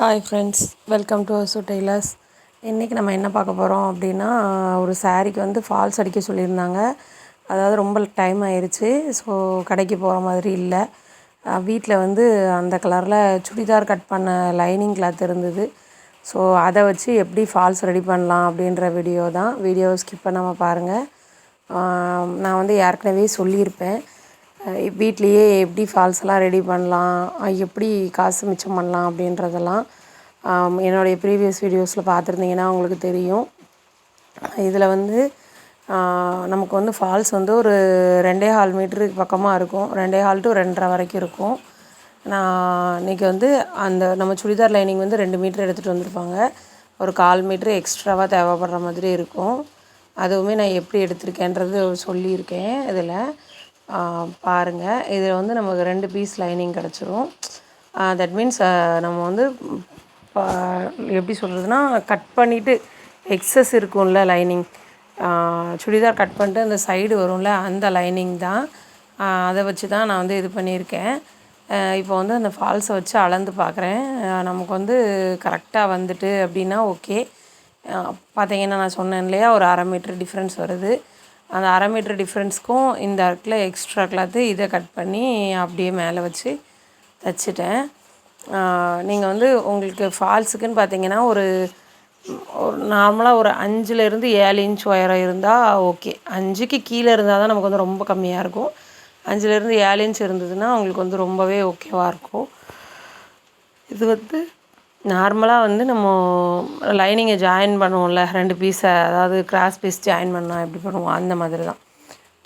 Hi friends, welcome to Asu tailors. இன்றைக்கி நம்ம என்ன பார்க்க போகிறோம் அப்படின்னா, ஒரு சாரீக்கு வந்து ஃபால்ஸ் அடிக்க சொல்லியிருந்தாங்க. அதாவது ரொம்ப டைம் ஆயிடுச்சு. ஸோ கடைக்கு போகிற மாதிரி இல்லை. வீட்டில் வந்து அந்த கலரில் சுடிதார் கட் பண்ண லைனிங் கிளாத் இருந்தது. ஸோ அதை வச்சு எப்படி ஃபால்ஸ் ரெடி பண்ணலாம் அப்படின்ற வீடியோ ஸ்கிப் பண்ணாமல் பாருங்கள். நான் வந்து ஏற்கனவே சொல்லியிருப்பேன், வீட்லேயே எப்படி ஃபால்ஸ்லாம் ரெடி பண்ணலாம், எப்படி காசு மிச்சம் பண்ணலாம் அப்படின்றதெல்லாம் என்னுடைய ப்ரீவியஸ் வீடியோஸில் பார்த்துருந்தீங்கன்னா உங்களுக்கு தெரியும். இதில் வந்து நமக்கு வந்து ஃபால்ஸ் வந்து ஒரு 2.25 மீட்டருக்கு பக்கமாக இருக்கும். 2.25 to 2.5 வரைக்கும் இருக்கும். நான் இன்றைக்கி வந்து அந்த நம்ம சுடிதார் லைனிங் வந்து 2 மீட்டர் எடுத்துகிட்டு வந்திருப்பாங்க. ஒரு 1/4 மீட்ரு எக்ஸ்ட்ராவாக தேவைப்படுற மாதிரி இருக்கும். அதுவுமே நான் எப்படி எடுத்திருக்கேன்றது சொல்லியிருக்கேன். இதில் பாருங்கள். இதில் வந்து நமக்கு 2 பீஸ் லைனிங் கிடச்சிரும். தட் மீன்ஸ் நம்ம வந்து எப்படி சொல்கிறதுனா, கட் பண்ணிவிட்டு எக்ஸஸ் இருக்கும்ல லைனிங், சுடிதார் கட் பண்ணிட்டு அந்த சைடு வரும்ல, அந்த லைனிங் தான். அதை வச்சு தான் நான் வந்து இது பண்ணியிருக்கேன். இப்போ வந்து அந்த ஃபால்ஸை வச்சு அளந்து பார்க்குறேன். நமக்கு வந்து கரெக்டாக வந்துட்டு அப்படின்னா ஓகே. பார்த்தீங்கன்னா நான் சொன்னேன் இல்லையா, ஒரு 1/2 மீட்டர் டிஃப்ரென்ஸ் வருது. அந்த 1/2 மீட்டர் டிஃப்ரென்ஸ்க்கும் இந்த இடத்துல எக்ஸ்ட்ரா கிளாத்து இதை கட் பண்ணி அப்படியே மேலே வச்சு தைச்சிட்டேன். நீங்கள் வந்து உங்களுக்கு ஃபால்ஸுக்குன்னு பார்த்தீங்கன்னா ஒரு நார்மலாக ஒரு 5லேருந்து 7 இன்ச் உயரம் இருந்தால் ஓகே. 5க்கு கீழே இருந்தால் தான் நமக்கு வந்து ரொம்ப கம்மியாக இருக்கும். 5லேருந்து 7 இன்ச் இருந்ததுன்னா உங்களுக்கு வந்து ரொம்பவே ஓகேவாக இருக்கும். இது வந்து நார்மலாக வந்து நம்ம லைனிங்கை ஜாயின் பண்ணுவோம்ல, 2 பீஸை, அதாவது கிராஸ் பீஸ் ஜாயின் பண்ணால் எப்படி பண்ணுவோம் அந்த மாதிரி தான்.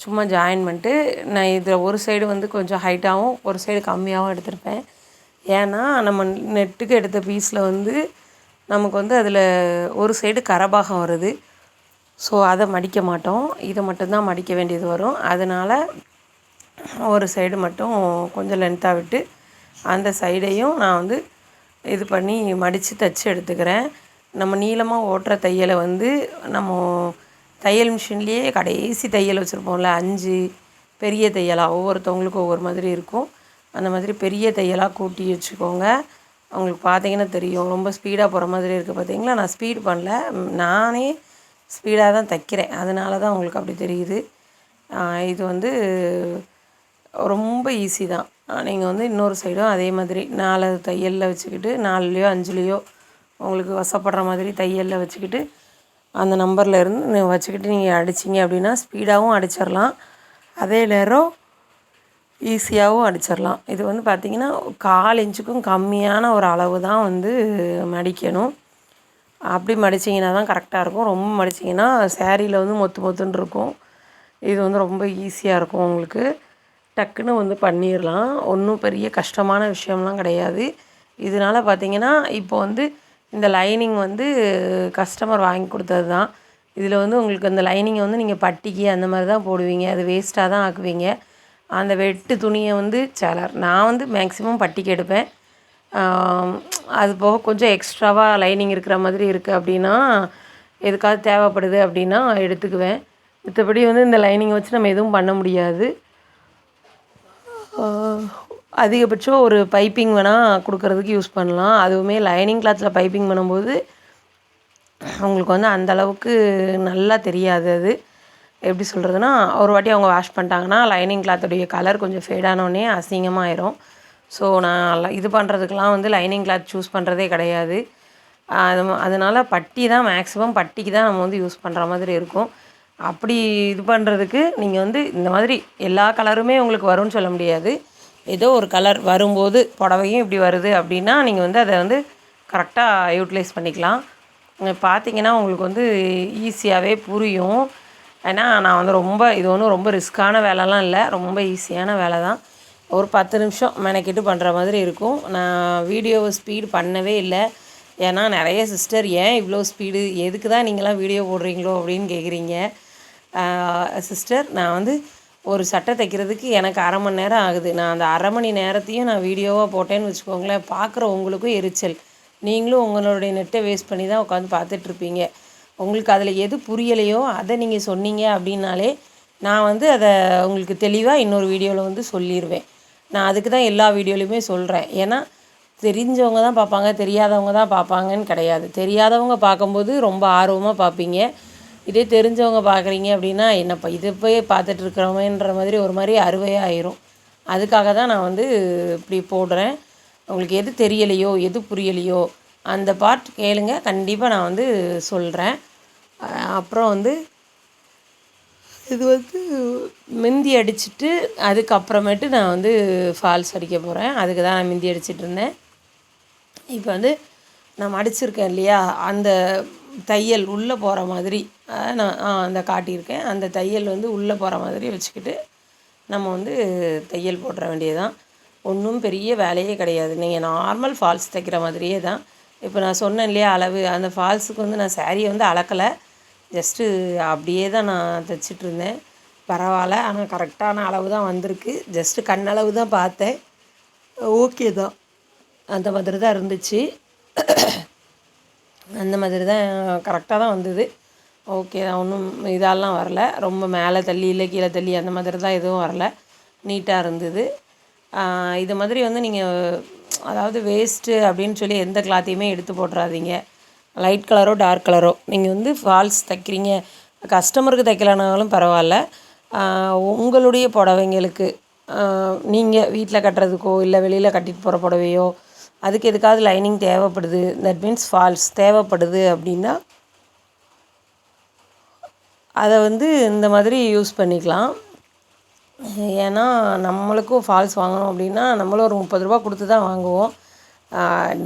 சும்மா ஜாயின் பண்ணிட்டு நான் இதில் ஒரு சைடு வந்து கொஞ்சம் ஹைட்டாகவும் ஒரு சைடு கம்மியாகவும் எடுத்திருப்பேன். ஏன்னா நம்ம நெட்டுக்கு எடுத்த பீஸில் வந்து நமக்கு வந்து அதில் ஒரு சைடு கரபாகம் வருது. ஸோ அதை மடிக்க மாட்டோம், இதை மட்டும்தான் மடிக்க வேண்டியது வரும். அதனால் ஒரு சைடு மட்டும் கொஞ்சம் லென்த்தாக விட்டு அந்த சைடையும் நான் வந்து இது பண்ணி மடித்து தைச்சி எடுத்துக்கிறேன். நம்ம நீளமாக ஓட்டுற தையலை வந்து நம்ம தையல் மிஷின்லேயே கடைசி தையல் வச்சுருப்போம்ல, 5 பெரிய தையலாக, ஒவ்வொருத்தவங்களுக்கும் ஒவ்வொரு மாதிரி இருக்கும். அந்த மாதிரி பெரிய தையலாக கூட்டி வச்சுக்கோங்க. அவங்களுக்கு பார்த்தீங்கன்னா தெரியும், ரொம்ப ஸ்பீடாக போகிற மாதிரி இருக்குது பார்த்தீங்களா. நான் ஸ்பீட் பண்ணல, நானே ஸ்பீடாக தான் தைக்கிறேன், அதனால தான் உங்களுக்கு அப்படி தெரியுது. இது வந்து ரொம்ப ஈஸி தான். நீங்கள் வந்து இன்னொரு சைடும் அதே மாதிரி 4 தையலில் வச்சுக்கிட்டு 4லேயோ 5லேயோ உங்களுக்கு வசப்படுற மாதிரி தையலில் வச்சுக்கிட்டு அந்த நம்பரில் இருந்து வச்சுக்கிட்டு நீங்கள் அடிச்சிங்க அப்படின்னா ஸ்பீடாகவும் அடிச்சிடலாம், அதே நேரம் ஈஸியாகவும் அடிச்சிடலாம். இது வந்து பார்த்திங்கன்னா 1/4 இன்ச்சுக்கும் கம்மியான ஒரு அளவு தான் வந்து மடிக்கணும். அப்படி மடிச்சிங்கன்னா தான் கரெக்டாக இருக்கும். ரொம்ப மடிச்சிங்கன்னா சேரீயில் வந்து மொத்துன்னு இருக்கும். இது வந்து ரொம்ப ஈஸியாக இருக்கும், உங்களுக்கு டக்குன்னு வந்து பண்ணிடலாம். ஒன்றும் பெரிய கஷ்டமான விஷயம்லாம் கிடையாது. இதனால் பார்த்திங்கன்னா இப்போ வந்து இந்த லைனிங் வந்து கஸ்டமர் வாங்கி கொடுத்தது தான். இதில் வந்து உங்களுக்கு அந்த லைனிங்கை வந்து நீங்கள் பட்டிக்கு அந்த மாதிரி தான் போடுவீங்க, அது வேஸ்ட்டாக தான் ஆக்குவீங்க. அந்த வெட்டு துணியை வந்து நான் வந்து மேக்ஸிமம் பட்டிக்கு எடுப்பேன். அது போக கொஞ்சம் எக்ஸ்ட்ராவாக லைனிங் இருக்கிற மாதிரி இருக்குது அப்படின்னா, எதுக்காவது தேவைப்படுது அப்படின்னா எடுத்துக்குவேன். மற்றபடி வந்து இந்த லைனிங்கை வச்சு நம்ம எதுவும் பண்ண முடியாது. அதிகபட்சம் ஒரு பைப்பிங் வேணால் கொடுக்கறதுக்கு யூஸ் பண்ணலாம். அதுவுமே லைனிங் கிளாத்தில் பைப்பிங் பண்ணும்போது அவங்களுக்கு வந்து அந்தளவுக்கு நல்லா தெரியாது. அது எப்படி சொல்கிறதுனா, ஒரு வாட்டி அவங்க வாஷ் பண்ணிட்டாங்கன்னா லைனிங் கிளாத்துடைய கலர் கொஞ்சம் ஃபேடானோடனே அசிங்கமாக ஆயிரும். ஸோ நான் இது பண்ணுறதுக்கெலாம் வந்து லைனிங் கிளாத் சூஸ் பண்ணுறதே கிடையாது. அதனால் பட்டி தான் மேக்ஸிமம், பட்டிக்கு தான் நம்ம வந்து யூஸ் பண்ணுற மாதிரி இருக்கும். அப்படி இது பண்ணுறதுக்கு நீங்கள் வந்து இந்த மாதிரி எல்லா கலருமே உங்களுக்கு வரும்னு சொல்ல முடியாது. ஏதோ ஒரு கலர் வரும்போது புடவையும் இப்படி வருது அப்படின்னா நீங்கள் வந்து அதை வந்து கரெக்டாக யூட்டிலைஸ் பண்ணிக்கலாம். பார்த்தீங்கன்னா உங்களுக்கு வந்து ஈஸியாகவே புரியும். ஏன்னா நான் வந்து இது ஒன்றும் ரொம்ப ரிஸ்க்கான வேலைலாம் இல்லை, ரொம்ப ஈஸியான வேலை தான். ஒரு 10 நிமிஷம் மெனக்கிட்டு பண்ணுற மாதிரி இருக்கும். நான் வீடியோவை ஸ்பீடு பண்ணவே இல்லை. ஏன்னா நிறைய சிஸ்டர் ஏன் இவ்வளோ ஸ்பீடு, எதுக்கு தான் நீங்களாம் வீடியோ போடுறீங்களோ அப்படின்னு கேட்குறீங்க. சிஸ்டர், நான் வந்து ஒரு சட்டை தைக்கிறதுக்கு எனக்கு 1/2 மணி நேரம் ஆகுது. நான் அந்த 1/2 மணி நேரத்தையும் நான் வீடியோவாக போட்டேன்னு வச்சுக்கோங்களேன், பார்க்குற உங்களுக்கும் எரிச்சல். நீங்களும் உங்களுடைய நெட்டை வேஸ்ட் பண்ணி தான் உட்காந்து பார்த்துட்ருப்பீங்க. உங்களுக்கு அதில் எது புரியலையோ அதை நீங்கள் சொன்னீங்க அப்படின்னாலே நான் வந்து அதை உங்களுக்கு தெளிவாக இன்னொரு வீடியோவில் வந்து சொல்லிடுவேன். நான் அதுக்கு தான் எல்லா வீடியோலையுமே சொல்கிறேன். ஏன்னா தெரிஞ்சவங்க தான் பார்ப்பாங்க, தெரியாதவங்க தான் பார்ப்பாங்கன்னு கிடையாது. தெரியாதவங்க பார்க்கும்போது ரொம்ப ஆர்வமாக பார்ப்பீங்க. இதே தெரிஞ்சவங்க பார்க்குறீங்க அப்படின்னா, என்னப்பா இதை போய் பார்த்துட்டு இருக்கிறோமேன்ற மாதிரி ஒரு மாதிரி அருவையாக ஆயிரும். அதுக்காக தான் நான் வந்து இப்படி போடுறேன். உங்களுக்கு எது தெரியலையோ, எது புரியலையோ அந்த பார்ட் கேளுங்க. கண்டிப்பாக நான் வந்து சொல்கிறேன். அப்புறம் வந்து இது வந்து மிந்தி அடிச்சுட்டு அதுக்கப்புறமேட்டு நான் வந்து ஃபால்ஸ் அடிக்க போகிறேன். அதுக்கு தான் நான் மிந்தி அடிச்சிட்ருந்தேன். இப்போ வந்து நான் மடிச்சிருக்கேன் இல்லையா, அந்த தையல் உள்ளே போகிற மாதிரி நான் அந்த காட்டியிருக்கேன். அந்த தையல் வந்து உள்ளே போகிற மாதிரி வச்சுக்கிட்டு நம்ம வந்து தையல் போட்டுற வேண்டியதுதான். ஒன்றும் பெரிய வேலையே கிடையாது. நீங்கள் நார்மல் ஃபால்ஸ் தைக்கிற மாதிரியே தான். இப்போ நான் சொன்னேன் இல்லையா அளவு, அந்த ஃபால்ஸுக்கு வந்து நான் சாரியை வந்து அளக்கலை. ஜஸ்ட்டு அப்படியே தான் நான் தைச்சிட்ருந்தேன். பரவாயில்ல, ஆனால் கரெக்டான அளவு தான் வந்திருக்கு. ஜஸ்ட்டு கண்ணளவு தான் பார்த்தேன். ஓகே தான், அந்த மாதிரி தான் இருந்துச்சு. அந்த மாதிரி தான் கரெக்டாக தான் வந்தது. ஓகே தான், ஒன்றும் இதெல்லாம் வரல. ரொம்ப மேலே தள்ளி இல்லை கீழே தள்ளி அந்த மாதிரி தான் எதுவும் வரல. நீட்டாக இருந்தது. இது மாதிரி வந்து நீங்கள் அதாவது வேஸ்ட்டு அப்படின்னு சொல்லி எந்த கிளாத்தையுமே எடுத்து போட்டுறாதீங்க. லைட் கலரோ டார்க் கலரோ நீங்கள் வந்து ஃபால்ஸ் தைக்கிறீங்க, கஸ்டமருக்கு தைக்கலனாலும் பரவாயில்ல. உங்களுடைய புடவைங்களுக்கு நீங்கள் வீட்டில் கட்டுறதுக்கோ இல்லை வெளியில் கட்டிட்டு போகிற புடவையோ அதுக்கு எதுக்காவது லைனிங் தேவைப்படுது, தட் மீன்ஸ் ஃபால்ஸ் தேவைப்படுது அப்படின்னா அதை வந்து இந்த மாதிரி யூஸ் பண்ணிக்கலாம். ஏன்னா நம்மளுக்கும் ஃபால்ஸ் வாங்கணும் அப்படின்னா நம்மளும் ஒரு 30 ரூபா கொடுத்து தான் வாங்குவோம்.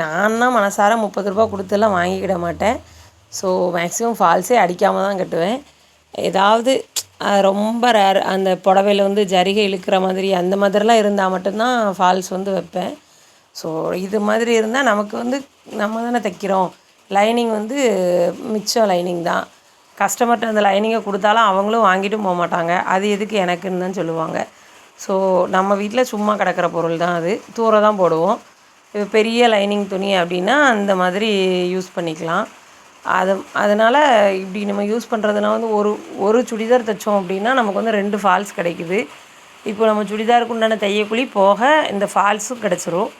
நான்னா மனசார 30 ரூபா கொடுத்துலாம் வாங்கிக்கிட மாட்டேன். ஸோ மேக்ஸிமம் ஃபால்ஸே அடிக்காமல் தான் கட்டுவேன். ஏதாவது ரொம்ப ரேர் அந்த புடவையில் வந்து ஜரிகை இழுக்கிற மாதிரி அந்த மாதிரிலாம் இருந்தால் மட்டும்தான் ஃபால்ஸ் வந்து வைப்பேன். ஸோ இது மாதிரி இருந்தால் நமக்கு வந்து நம்ம தானே தைக்கிறோம், லைனிங் வந்து மிச்சம் லைனிங் தான். கஸ்டமர்கிட்ட அந்த லைனிங்கை கொடுத்தாலும் அவங்களும் வாங்கிட்டு போக மாட்டாங்க. அது எதுக்கு எனக்குன்னு தான் சொல்லுவாங்க. ஸோ நம்ம வீட்டில் சும்மா கிடக்கிற பொருள் தான், அது தூர தான் போடுவோம். இப்போ பெரிய லைனிங் துணி அப்படின்னா அந்த மாதிரி யூஸ் பண்ணிக்கலாம். அதனால் இப்படி நம்ம யூஸ் பண்ணுறதுனா வந்து ஒரு சுடிதார் தைச்சோம் அப்படின்னா நமக்கு வந்து 2 ஃபால்ஸ் கிடைக்குது. இப்போ நம்ம சுடிதாருக்கு உண்டான தையக்கூலி போக இந்த ஃபால்ஸும் கிடச்சிரும்.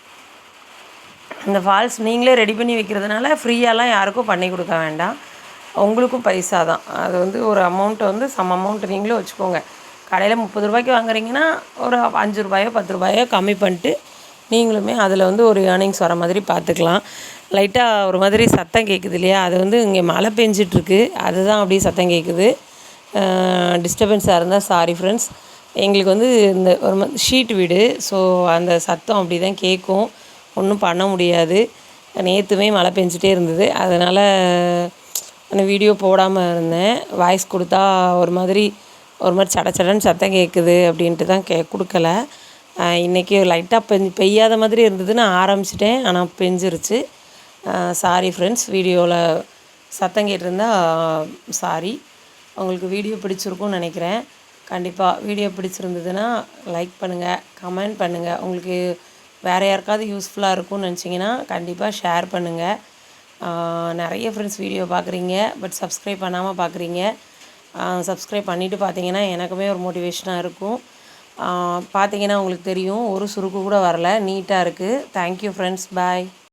இந்த ஃபால்ஸ் நீங்களே ரெடி பண்ணி வைக்கிறதுனால ஃப்ரீயாலாம் யாருக்கும் பண்ணி கொடுக்க வேண்டாம். உங்களுக்கும் பைசா தான். அது வந்து ஒரு அமௌண்ட்டை வந்து சம் அமௌண்ட்டு நீங்களும் வச்சுக்கோங்க. கடையில் 30 ரூபாய்க்கு வாங்குறீங்கன்னா ஒரு 5 ரூபாயோ 10 ரூபாயோ கம்மி பண்ணிட்டு நீங்களுமே அதில் வந்து ஒரு ஏர்னிங்ஸ் வர மாதிரி பார்த்துக்கலாம். லைட்டாக ஒரு மாதிரி சத்தம் கேட்குது இல்லையா, அது வந்து இங்கே மழை பெஞ்சிட்ருக்கு, அதுதான் அப்படியே சத்தம் கேட்குது. டிஸ்டர்பன்ஸாக இருந்தால் சாரி ஃப்ரெண்ட்ஸ். எங்களுக்கு வந்து இந்த ஒரு ஷீட் வீடு, ஸோ அந்த சத்தம் அப்படி தான் கேட்கும். ஒன்றும் பண்ண முடியாது. நேற்றுமே மழை பெஞ்சிட்டே இருந்தது, அதனால் நான் வீடியோ போடாமல் இருந்தேன். வாய்ஸ் கொடுத்தா ஒரு மாதிரி சடச்சடன்னு சத்தம் கேட்குது அப்படின்ட்டு தான் கொடுக்கல. இன்றைக்கி லைட்டாக பெய்யாத மாதிரி இருந்ததுன்னு ஆரம்பிச்சிட்டேன், ஆனால் பெஞ்சிருச்சு. சாரி ஃப்ரெண்ட்ஸ், வீடியோவில் சத்தம் கேட்டிருந்தா சாரி. உங்களுக்கு வீடியோ பிடிச்சிருக்கும்னு நினைக்கிறேன். கண்டிப்பாக வீடியோ பிடிச்சிருந்ததுன்னா லைக் பண்ணுங்கள், கமெண்ட் பண்ணுங்கள். உங்களுக்கு வேறு யாருக்காவது யூஸ்ஃபுல்லாக இருக்கும்னு நினச்சிங்கன்னா கண்டிப்பாக ஷேர் பண்ணுங்கள். நிறைய ஃப்ரெண்ட்ஸ் வீடியோ பார்க்குறீங்க, பட் சப்ஸ்கிரைப் பண்ணாமல் பார்க்குறீங்க. சப்ஸ்கிரைப் பண்ணிவிட்டு பார்த்தீங்கன்னா எனக்குமே ஒரு மோட்டிவேஷனாக இருக்கும். பார்த்தீங்கன்னா உங்களுக்கு தெரியும், ஒரு சுருக்கு கூட வரல, நீட்டாக இருக்குது. தேங்க்யூ ஃப்ரெண்ட்ஸ், பாய்.